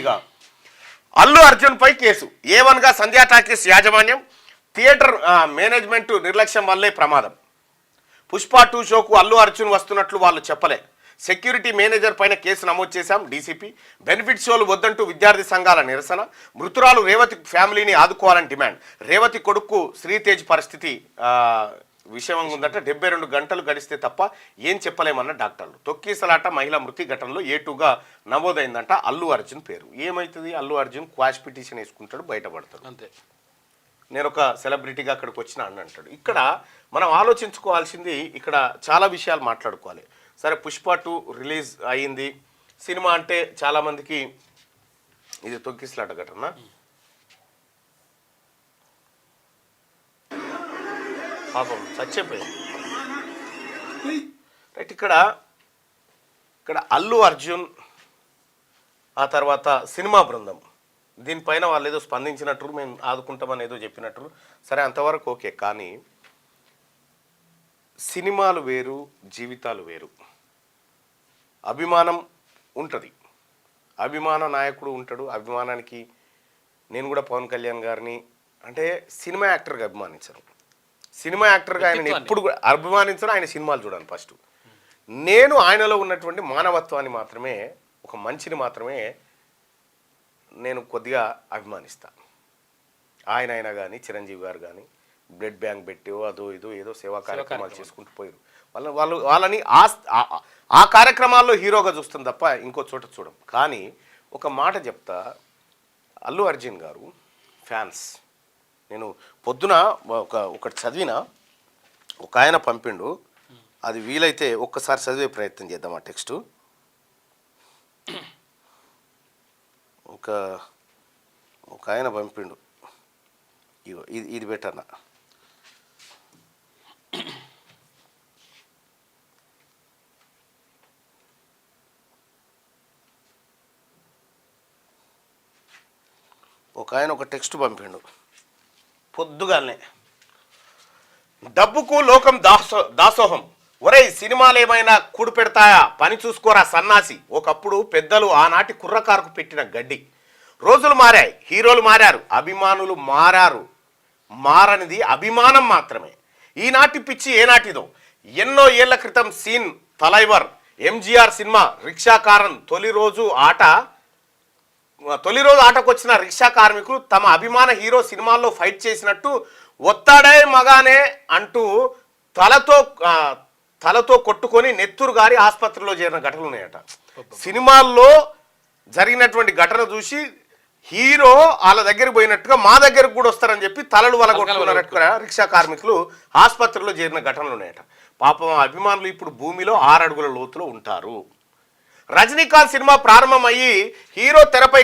ఇక అల్లు అర్జున్ పై కేసు A1గా సంధ్యా టాకీస్ యాజమాన్యం theatre management నిర్లక్ష్యం వల్లే ప్రమాదం. పుష్ప 2 షోకు అల్లు అర్జున్ వస్తున్నట్లు వాళ్ళు చెప్పలే. సెక్యూరిటీ మేనేజర్ పైన కేసు నమోదు చేశాం డీసీపీ. బెనిఫిట్ షోలు వద్దంటూ విద్యార్థి సంఘాల నిరసన. మృతురాలు రేవతి ఫ్యామిలీని ఆదుకోవాలని డిమాండ్. రేవతి కొడుకు శ్రీతేజ్ పరిస్థితి విషమంగా ఉందంటే 72 గంటలు గడిస్తే తప్ప ఏం చెప్పలేమన్న డాక్టర్లు. తొక్కీసలాట మహిళా మృతి ఘటనలో A2గా నమోదైందంట అల్లు అర్జున్ పేరు. ఏమవుతుంది? అల్లు అర్జున్ క్వాష్ పిటిషన్ వేసుకుంటాడు, బయటపడతాడు. అంతే. నేను ఒక సెలబ్రిటీగా అక్కడికి వచ్చిన అని అంటాడు. ఇక్కడ మనం ఆలోచించుకోవాల్సింది, ఇక్కడ చాలా విషయాలు మాట్లాడుకోవాలి. సరే, పుష్ప 2 రిలీజ్ అయ్యింది. సినిమా అంటే చాలామందికి ఇది తొక్కిసలాట ఘటన. పాపం చచ్చిపోయింది. రైట్. ఇక్కడ అల్లు అర్జున్ ఆ తర్వాత సినిమా బృందం దీనిపైన వాళ్ళు ఏదో స్పందించినట్టు, మేము ఆదుకుంటామని ఏదో చెప్పినట్టు. సరే, అంతవరకు ఓకే. కానీ సినిమాలు వేరు, జీవితాలు వేరు. అభిమానం ఉంటుంది, అభిమాన నాయకుడు ఉంటాడు. అభిమానానికి నేను కూడా పవన్ కళ్యాణ్ గారిని అంటే సినిమా యాక్టర్గా అభిమానించను. సినిమా యాక్టర్గా ఆయన ఎప్పుడు అభిమానించను. ఆయన సినిమాలు చూడాలి ఫస్ట్. నేను ఆయనలో ఉన్నటువంటి మానవత్వాన్ని మాత్రమే, ఒక మంచిని మాత్రమే నేను కొద్దిగా అభిమానిస్తాను. ఆయన కానీ చిరంజీవి గారు కానీ బ్లడ్ బ్యాంక్ పెట్టో అదో ఇదో ఏదో సేవా కార్యక్రమాలు చేసుకుంటూ పోయారు. వాళ్ళని ఆ కార్యక్రమాల్లో హీరోగా చూస్తుంది తప్ప ఇంకో చోట చూడం. కానీ ఒక మాట చెప్తా, అల్లు అర్జున్ గారు ఫ్యాన్స్. నేను పొద్దున ఒకటి చదివిన, ఒక ఆయన పంపిండు, అది వీలైతే ఒక్కసారి చదివే ప్రయత్నం చేద్దాం. ఆ టెక్స్టు ఒక ఆయన పంపిండు. ఇది బెటర్నా? ఒక ఆయన ఒక టెక్స్ట్ పంపిండు పొద్దుగానే. డబ్బుకు లోకం దాసోహం. ఒరేయ్, సినిమాలు ఏమైనా కూడు పెడతాయా? పని చూసుకోరా సన్నాసి. ఒకప్పుడు పెద్దలు ఆనాటి కుర్రకారుకు పెట్టిన గడ్డి. రోజులు మారాయి, హీరోలు మారారు, అభిమానులు మారారు. మారనిది అభిమానం మాత్రమే. ఈనాటి పిచ్చి ఏనాటిదో. ఎన్నో ఏళ్ల క్రితం సీన్ తలైవర్ ఎంజీఆర్ సినిమా రిక్షాకారన్ తొలి రోజు ఆటకు వచ్చిన రిక్షా కార్మికులు తమ అభిమాన హీరో సినిమాల్లో ఫైట్ చేసినట్టు ఒత్తాడే మగానే అంటూ తలతో కొట్టుకొని నెత్తురు గారి ఆసుపత్రిలో చేరిన ఘటనలు ఉన్నాయట. సినిమాల్లో జరిగినటువంటి ఘటన చూసి హీరో వాళ్ళ దగ్గరికి పోయినట్టుగా మా దగ్గరకు కూడా వస్తారని చెప్పి తలలు వలగొట్టుకున్నట్టుగా రిక్షా కార్మికులు ఆసుపత్రిలో చేరిన ఘటనలు ఉన్నాయట. పాపం అభిమానులు ఇప్పుడు భూమిలో 6 అడుగుల లోతులో ఉంటారు. రజనీకాంత్ సినిమా ప్రారంభమయ్యి హీరో తెరపై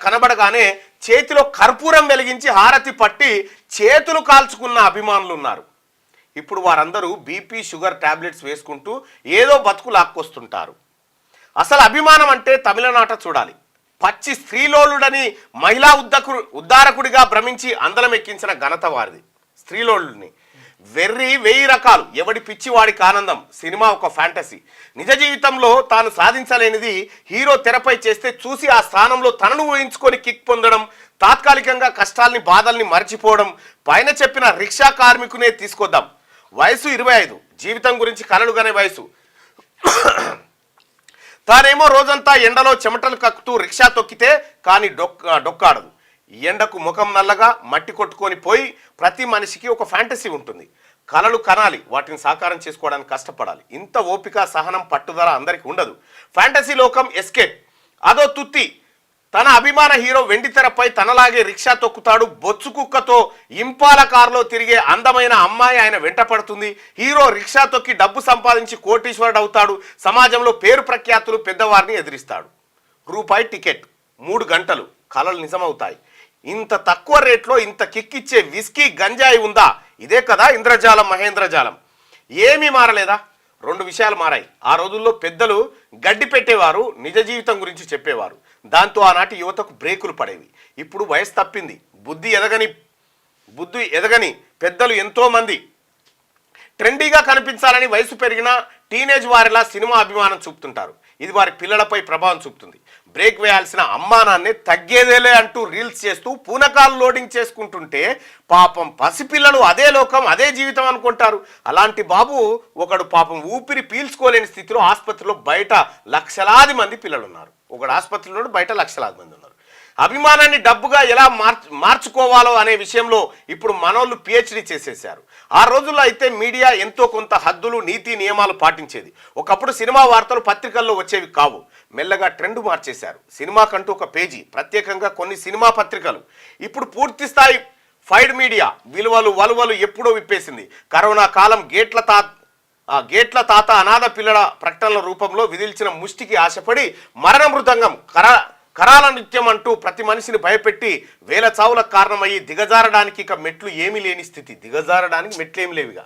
కనబడగానే చేతిలో కర్పూరం వెలిగించి హారతి పట్టి చేతులు కాల్చుకున్న అభిమానులు ఉన్నారు. ఇప్పుడు వారందరూ బీపీ షుగర్ టాబ్లెట్స్ వేసుకుంటూ ఏదో బతుకు లాక్కొస్తుంటారు. అసలు అభిమానం అంటే తమిళనాట చూడాలి. పచ్చి స్త్రీలోలుడని మహిళా ఉద్ధారకుడిగా భ్రమించి అందలం ఎక్కించిన ఘనత వారిది. స్త్రీలోలుడిని వెర్రి 1000 రకాలు, ఎవడి పిచ్చి వాడికి ఆనందం. సినిమా ఒక ఫ్యాంటసీ. నిజ జీవితంలో తాను సాధించలేనిది హీరో తెరపై చేస్తే చూసి ఆ స్థానంలో తనను ఊహించుకొని కిక్ పొందడం, తాత్కాలికంగా కష్టాల్ని బాధల్ని మర్చిపోవడం. పైన చెప్పిన రిక్షా కార్మికునే తీసుకొద్దాం. వయసు 25, జీవితం గురించి కలలుగానే వయసు. తానేమో రోజంతా ఎండలో చెమటలు కక్కుతూ రిక్షా తొక్కితే కానీ డొక్కాడదు. ఎండకు ముఖం నల్లగా మట్టి కొట్టుకొని పోయి ప్రతి మనిషికి ఒక ఫ్యాంటసీ ఉంటుంది. కలలు కనాలి, వాటిని సాకారం చేసుకోవడానికి కష్టపడాలి. ఇంత ఓపిక, సహనం, పట్టుదల అందరికీ ఉండదు. ఫ్యాంటసీ లోకం ఎస్కేప్ అదో తుత్తి. తన అభిమాన హీరో వెండి తెరపై తనలాగే రిక్షా తొక్కుతాడు. బొచ్చు కుక్కతో ఇంపాల కారులో తిరిగే అందమైన అమ్మాయి ఆయన వెంట పడుతుంది. హీరో రిక్షా తొక్కి డబ్బు సంపాదించి కోటీశ్వరుడు అవుతాడు. సమాజంలో పేరు ప్రఖ్యాతులు పెద్దవారిని ఎదిరిస్తాడు. రూపాయి టికెట్, 3 గంటలు, కలలు నిజమవుతాయి. ఇంత తక్కువ రేట్లో ఇంత కిక్కిచ్చే విస్కీ గంజాయి ఉందా? ఇదే కదా ఇంద్రజాలం మహేంద్రజాలం. ఏమీ మారలేదా? 2 విషయాలు మారాయి. ఆ రోజుల్లో పెద్దలు గడ్డి పెట్టేవారు, నిజ జీవితం గురించి చెప్పేవారు. దాంతో ఆనాటి యువతకు బ్రేకులు పడేవి. ఇప్పుడు వయసు తప్పింది, బుద్ధి ఎదగని పెద్దలు ఎంతోమంది ట్రెండీగా కనిపించాలని వయసు పెరిగిన టీనేజ్ వారిలా సినిమా అభిమానం చూపుతుంటారు. ఇది వారి పిల్లలపై ప్రభావం చూపుతుంది. బ్రేక్ వేయాల్సిన అమ్మానాన్నే తగ్గేదేలే అంటూ రీల్స్ చేస్తూ పూనకాలు లోడింగ్ చేసుకుంటుంటే పాపం పసిపిల్లలు అదే లోకం అదే జీవితం అనుకుంటారు. అలాంటి బాబు ఒకడు పాపం ఊపిరి పీల్చుకోలేని స్థితిలో ఆసుపత్రిలో బయట లక్షలాది మంది పిల్లలు ఉన్నారు. ఒకడు ఆసుపత్రిలో బయట లక్షలాది మంది ఉన్నారు. అభిమానాన్ని డబ్బుగా ఎలా మార్చుకోవాలో అనే విషయంలో ఇప్పుడు మనోళ్ళు పిహెచ్డి చేసేశారు. ఆ రోజుల్లో అయితే మీడియా ఎంతో కొంత హద్దులు నీతి నియమాలు పాటించేది. ఒకప్పుడు సినిమా వార్తలు పత్రికల్లో వచ్చేవి కావు. మెల్లగా ట్రెండ్ మార్చేశారు. సినిమాకంటూ ఒక పేజీ, ప్రత్యేకంగా కొన్ని సినిమా పత్రికలు. ఇప్పుడు పూర్తి స్థాయి ఫైడ్ మీడియా విలువలు వలువలు ఎప్పుడో విప్పేసింది. కరోనా కాలం గేట్ల తాత అనాథ పిల్లల ప్రకటనల రూపంలో విధిల్చిన ముష్టికి ఆశపడి మరణ మృదంగం కరాల నృత్యం అంటూ ప్రతి మనిషిని భయపెట్టి వేల చావులకు కారణమయ్యి దిగజారడానికి ఇక మెట్లు ఏమీ లేని స్థితి. దిగజారడానికి మెట్లు ఏమి లేవిగా.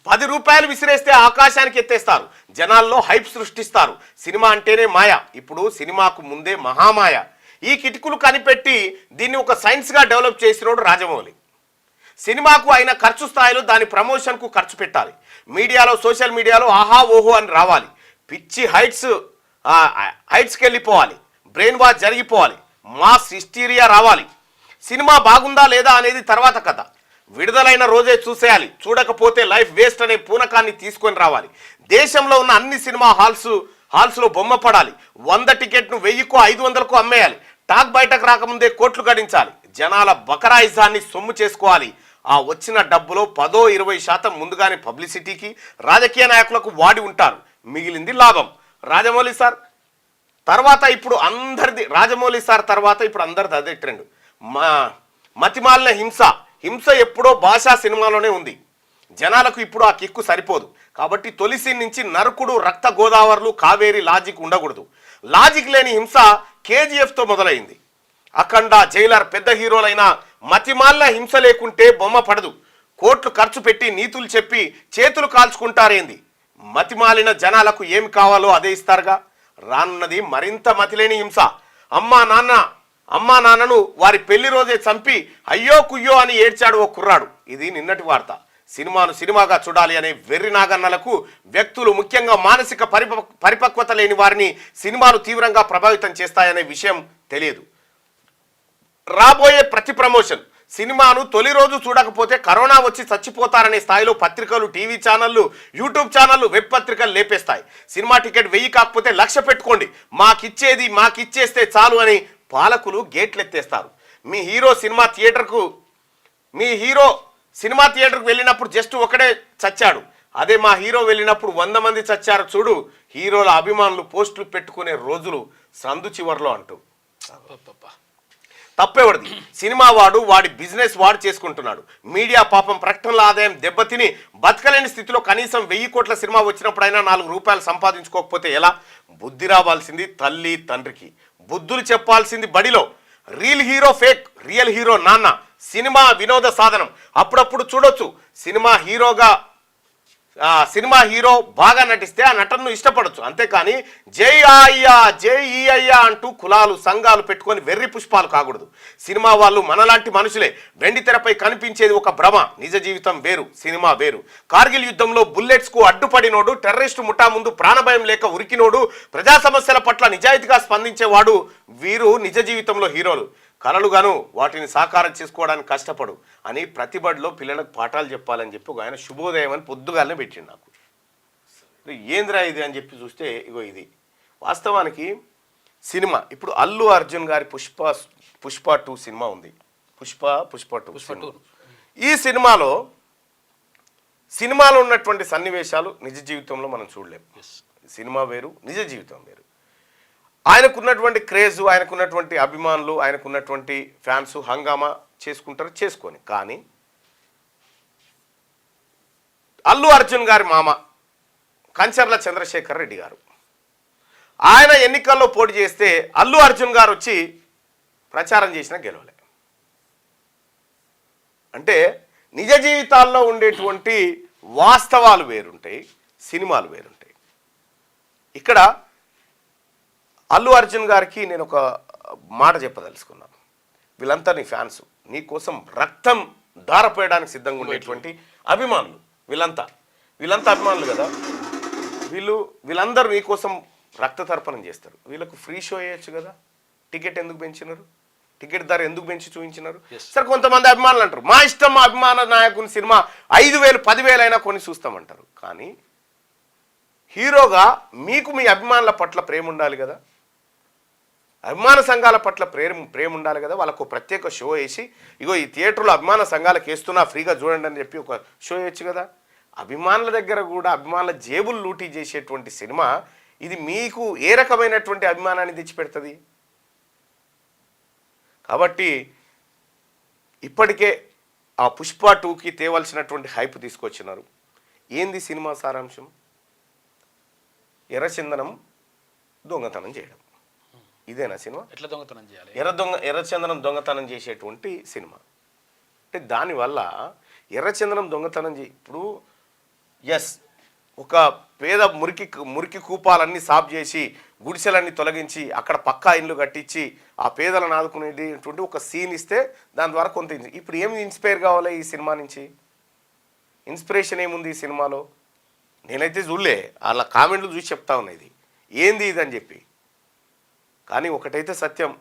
10 రూపాయలు విసిరేస్తే ఆకాశానికి ఎత్తేస్తారు. జనాల్లో హైప్ సృష్టిస్తారు. సినిమా అంటేనే మాయ. ఇప్పుడు సినిమాకు ముందే మహామాయ. ఈ కిటికీలు కనిపెట్టి దీన్ని ఒక సైన్స్గా డెవలప్ చేసినోడు రాజమౌళి. సినిమాకు అయిన ఖర్చు స్థాయిలో దాని ప్రమోషన్కు ఖర్చు పెట్టాలి. మీడియాలో సోషల్ మీడియాలో ఆహా ఓహో అని రావాలి. పిచ్చి హైట్స్కి వెళ్ళిపోవాలి. బ్రెయిన్ వాష్ జరిగిపోవాలి. మాస్ హిస్టీరియా రావాలి. సినిమా బాగుందా లేదా అనేది తర్వాత కథ. విడుదలైన రోజే చూసేయాలి. చూడకపోతే లైఫ్ వేస్ట్ అనే పూనకాన్ని తీసుకొని రావాలి. దేశంలో ఉన్న అన్ని సినిమా హాల్స్లో బొమ్మ పడాలి. 100 టికెట్ను 1000కో 500కో అమ్మేయాలి. టాక్ బయటకు రాకముందే కోట్లు గడించాలి. జనాల బకరాయిజాన్ని సొమ్ము చేసుకోవాలి. ఆ వచ్చిన డబ్బులో 10-20% ముందుగానే పబ్లిసిటీకి రాజకీయ నాయకులకు వాడి ఉంటారు. మిగిలింది లాభం. రాజమౌళి సార్ తర్వాత ఇప్పుడు అందరిది అదే ట్రెండ్. మతిమాలిన హింస ఎప్పుడో భాషా సినిమాలోనే ఉంది. జనాలకు ఇప్పుడు ఆ కిక్కు సరిపోదు. కాబట్టి తొలి సీన్ నుంచి నరకుడు, రక్త గోదావరులు, కావేరి లాజిక్ ఉండకూడదు. లాజిక్ లేని హింస KGFతో మొదలైంది. అఖండ, జైలర్ పెద్ద హీరోలైన మతిమాలిన హింస లేకుంటే బొమ్మ పడదు. కోట్లు ఖర్చు పెట్టి నీతులు చెప్పి చేతులు కాల్చుకుంటారేంది? మతిమాలిన జనాలకు ఏమి కావాలో అదే ఇస్తారుగా. రానున్నది మరింత మతిలేని హింస. అమ్మా నాన్నను వారి పెళ్లి రోజే చంపి అయ్యో కుయ్యో అని ఏడ్చాడు ఓ కుర్రాడు. ఇది నిన్నటి వార్త. సినిమాను సినిమాగా చూడాలి అనే వెర్రి నాగన్నలకు వ్యక్తులు, ముఖ్యంగా మానసిక పరిపక్వత లేని వారిని సినిమాలు తీవ్రంగా ప్రభావితం చేస్తాయనే విషయం తెలియదు. రాబోయే ప్రతి ప్రమోషన్ సినిమాను తొలి రోజు చూడకపోతే కరోనా వచ్చి చచ్చిపోతారనే స్థాయిలో పత్రికలు, టీవీ ఛానళ్లు, యూట్యూబ్ ఛానళ్లు, వెబ్ పత్రికలు లేపేస్తాయి. సినిమా టికెట్ 1000 కాకపోతే 1,00,000 పెట్టుకోండి, మాకిచ్చేస్తే చాలు అని పాలకులు గేట్లు ఎత్తేస్తారు. మీ హీరో సినిమా థియేటర్కు వెళ్ళినప్పుడు జస్ట్ ఒకడే చచ్చాడు. అదే మా హీరో వెళ్ళినప్పుడు 100 మంది చచ్చారు చూడు. హీరోల అభిమానులు పోస్టులు పెట్టుకునే రోజులు సందు చివర్లో అంటూ. తప్పేవాడిది. సినిమా వాడి బిజినెస్ వాడు చేసుకుంటున్నాడు. మీడియా పాపం ప్రకటనల ఆదాయం దెబ్బతిని బతకలేని స్థితిలో కనీసం 1000 కోట్ల సినిమా వచ్చినప్పుడైనా 4 రూపాయలు సంపాదించుకోకపోతే ఎలా? బుద్ధి రావాల్సింది తల్లి తండ్రికి. బుద్ధులు చెప్పాల్సింది బడిలో. Real hero fake, real hero నాన్న. సినిమా వినోద సాధనం. అప్పుడప్పుడు చూడొచ్చు. సినిమా హీరో బాగా నటిస్తే ఆ నటనను ఇష్టపడచ్చు. అంతేకాని జై ఈ అయ్యా అంటూ కులాలు సంఘాలు పెట్టుకొని వెర్రి పుష్పాలు కాకూడదు. సినిమా వాళ్ళు మనలాంటి మనుషులే. వెండి తెరపై కనిపించేది ఒక భ్రమ. నిజ జీవితం వేరు, సినిమా వేరు. కార్గిల్ యుద్ధంలో బుల్లెట్స్కు అడ్డుపడినోడు, టెర్రరిస్టు ముఠా ముందు ప్రాణభయం లేక ఉరికినోడు, ప్రజా సమస్యల పట్ల నిజాయితీగా స్పందించేవాడు వీరు నిజ జీవితంలో హీరోలు. కలలుగాను వాటిని సాకారం చేసుకోవడానికి కష్టపడు అని ప్రతిబడిలో పిల్లలకు పాఠాలు చెప్పాలని చెప్పి ఒక ఆయన శుభోదయం అని పొద్దుగాలనే పెట్టిండు. నాకు ఏంద్రా ఇది అని చెప్పి చూస్తే ఇగో ఇది వాస్తవానికి సినిమా. ఇప్పుడు అల్లు అర్జున్ గారి పుష్ప 2 సినిమా ఉంది. పుష్ప 2 ఈ సినిమాలో ఉన్నటువంటి సన్నివేశాలు నిజ జీవితంలో మనం చూడలేం. సినిమా వేరు, నిజ జీవితం వేరు. ఆయనకున్నటువంటి క్రేజు, ఆయనకున్నటువంటి అభిమానులు, ఆయనకున్నటువంటి ఫ్యాన్స్ హంగామా చేసుకుంటారు, చేసుకొని. కానీ అల్లు అర్జున్ గారి మామ కంచర్ల చంద్రశేఖర్ రెడ్డి గారు ఆయన ఎన్నికల్లో పోటీ చేస్తే అల్లు అర్జున్ గారు వచ్చి ప్రచారం చేసినా గెలవలే. అంటే నిజ జీవితాల్లో ఉండేటువంటి వాస్తవాలు వేరుంటాయి, సినిమాలు వేరుంటాయి. ఇక్కడ అల్లు అర్జున్ గారికి నేను ఒక మాట చెప్పదలుచుకున్నాను. వీళ్ళంతా నీ ఫ్యాన్స్, నీ కోసం రక్తం దారపోయడానికి సిద్ధంగా ఉండేటువంటి అభిమానులు. వీళ్ళంతా అభిమానులు కదా. వీళ్ళందరూ నీ కోసం రక్త తర్పణం చేస్తారు. వీళ్ళకు ఫ్రీ షో వేయచ్చు కదా, టికెట్ ఎందుకు పెంచినారు, టికెట్ ధర ఎందుకు పెంచి చూపించినారు? సరే కొంతమంది అభిమానులు అంటారు మా ఇష్టం, మా అభిమాన నాయకుని సినిమా 5,000 10,000 అయినా కొని చూస్తామంటారు. కానీ హీరోగా మీకు మీ అభిమానుల పట్ల ప్రేమ ఉండాలి కదా, అభిమాన సంఘాల పట్ల ప్రేమ ఉండాలి కదా. వాళ్ళకు ప్రత్యేక షో వేసి ఇగో ఈ థియేటర్లో అభిమాన సంఘాలకు వేస్తున్నా ఫ్రీగా చూడండి అని చెప్పి ఒక షో వేయచ్చు కదా. అభిమానుల దగ్గర కూడా అభిమానుల జేబులు లూటీ చేసేటువంటి సినిమా ఇది మీకు ఏ రకమైనటువంటి అభిమానాన్ని తెచ్చిపెడుతుంది? కాబట్టి ఇప్పటికే ఆ పుష్ప 2కి తేవలసినటువంటి హైప్ తీసుకొచ్చినారు. ఏంది సినిమా సారాంశం? ఎర్రచందనం దొంగతనం చేయడం. ఇదేనా సినిమా? ఎట్లా దొంగతనం చేయాలి? ఎర్రచందనం దొంగతనం చేసేటువంటి సినిమా. అంటే దానివల్ల ఎర్రచందనం దొంగతనం ఇప్పుడు ఎస్ ఒక పేద మురికి కూపాలన్నీ సాఫ్ చేసి గుడిసెలన్నీ తొలగించి అక్కడ పక్కా ఇల్లు కట్టించి ఆ పేదలను ఆదుకునేటువంటి ఒక సీన్ ఇస్తే దాని ద్వారా కొంత ఇప్పుడు ఏమి ఇన్స్పైర్ కావాలి ఈ సినిమా నుంచి? ఇన్స్పిరేషన్ ఏముంది ఈ సినిమాలో? నేనైతే చూడలే, అలా కామెంట్లు చూసి చెప్తా ఉన్నా ఇది ఏంది ఇది అని చెప్పి. కానీ ఒకటైతే సత్యం,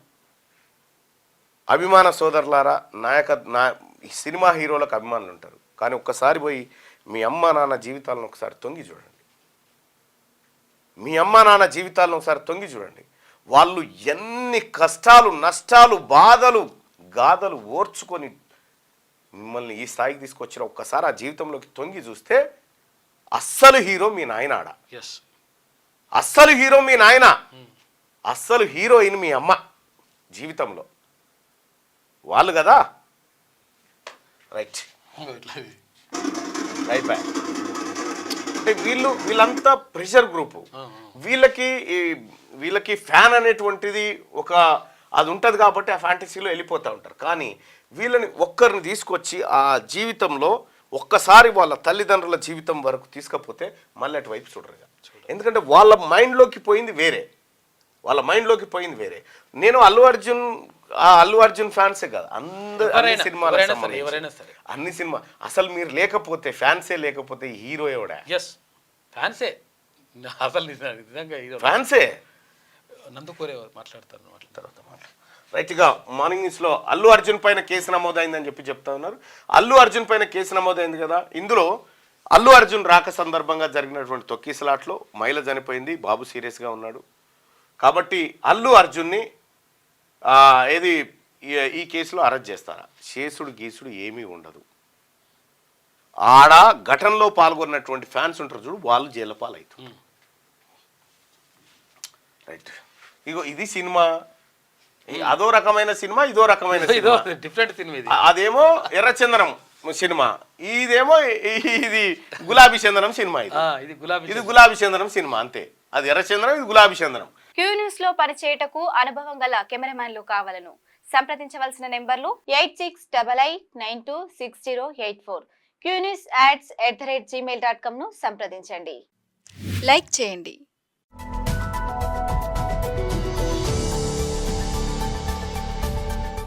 అభిమాన సోదరులారా, సినిమా హీరోలకు అభిమానులు ఉంటారు. కానీ ఒక్కసారి పోయి మీ అమ్మ నాన్న జీవితాలను ఒకసారి తొంగి చూడండి, మీ అమ్మ నాన్న జీవితాలను ఒకసారి తొంగి చూడండి. వాళ్ళు ఎన్ని కష్టాలు, నష్టాలు, బాధలు, గాథలు ఓర్చుకొని మిమ్మల్ని ఈ స్థాయికి తీసుకొచ్చిన ఒక్కసారి ఆ జీవితంలోకి తొంగి చూస్తే అస్సలు హీరో మీ నాయనాడ, అస్సలు హీరో మీ నాయన, అస్సలు హీరోయిన్ మీ అమ్మ జీవితంలో వాళ్ళు కదా. Right right bye. అంటే వీళ్ళంతా ప్రెషర్ గ్రూపు. వీళ్ళకి ఫ్యాన్ అనేటువంటిది ఒక అది ఉంటుంది కాబట్టి ఆ ఫ్యాంటసీలో వెళ్ళిపోతూ ఉంటారు. కానీ వీళ్ళని ఒక్కరిని తీసుకొచ్చి ఆ జీవితంలో ఒక్కసారి వాళ్ళ తల్లిదండ్రుల జీవితం వరకు తీసుకపోతే మళ్ళీ అటువైపు చూడరు. ఎందుకంటే వాళ్ళ మైండ్లోకి పోయింది వేరే, వాళ్ళ మైండ్లోకి పోయింది వేరే. నేను అల్లు అర్జున్ ఫ్యాన్సే కాదు, అన్ని సినిమా అసలు మీరు లేకపోతే ఫ్యాన్సే లేకపోతే హీరో ఎవడా? ఫ్యాన్సే అసలు ఫ్యాన్సే. నందుకోరే మాట్లాడతారు తర్వాత రైట్గా మార్నింగ్ న్యూస్లో అల్లు అర్జున్ పైన కేసు నమోదైందని చెప్తా ఉన్నారు. అల్లు అర్జున్ పైన కేసు నమోదైంది కదా. ఇందులో అల్లు అర్జున్ రాక సందర్భంగా జరిగినటువంటి తొక్కిసలాట్లో మహిళ చనిపోయింది, బాబు సీరియస్గా ఉన్నాడు. కాబట్టి అల్లు అర్జున్ని ఈ కేసులో అరెస్ట్ చేస్తారా? శేసుడు గీసుడు ఏమీ ఉండదు. ఆడ ఘటనలో పాల్గొన్నటువంటి ఫ్యాన్స్ ఉంటారు చూడు, వాళ్ళు జైలు పాలవుతారు. రైట్, ఇగో ఇది సినిమా, అదో రకమైన సినిమా, ఇదో రకమైన డిఫరెంట్ సినిమా. అదేమో ఎర్రచందనం సినిమా, ఇదేమో ఇది గులాబీ చందనం సినిమా. ఇది గులాబీ చందనం సినిమా అంతే. అది ఎర్రచందనం, ఇది గులాబీ చందనం. క్యూ న్యూస్ లో పనిచేయటకు అనుభవం గల కెమెరామ్యాన్లు కావాలను సంప్రదించవలసిన నెంబర్లు 8688926084. qnewsads@gmail.com ను సంప్రదించండి. లైక్ చేయండి.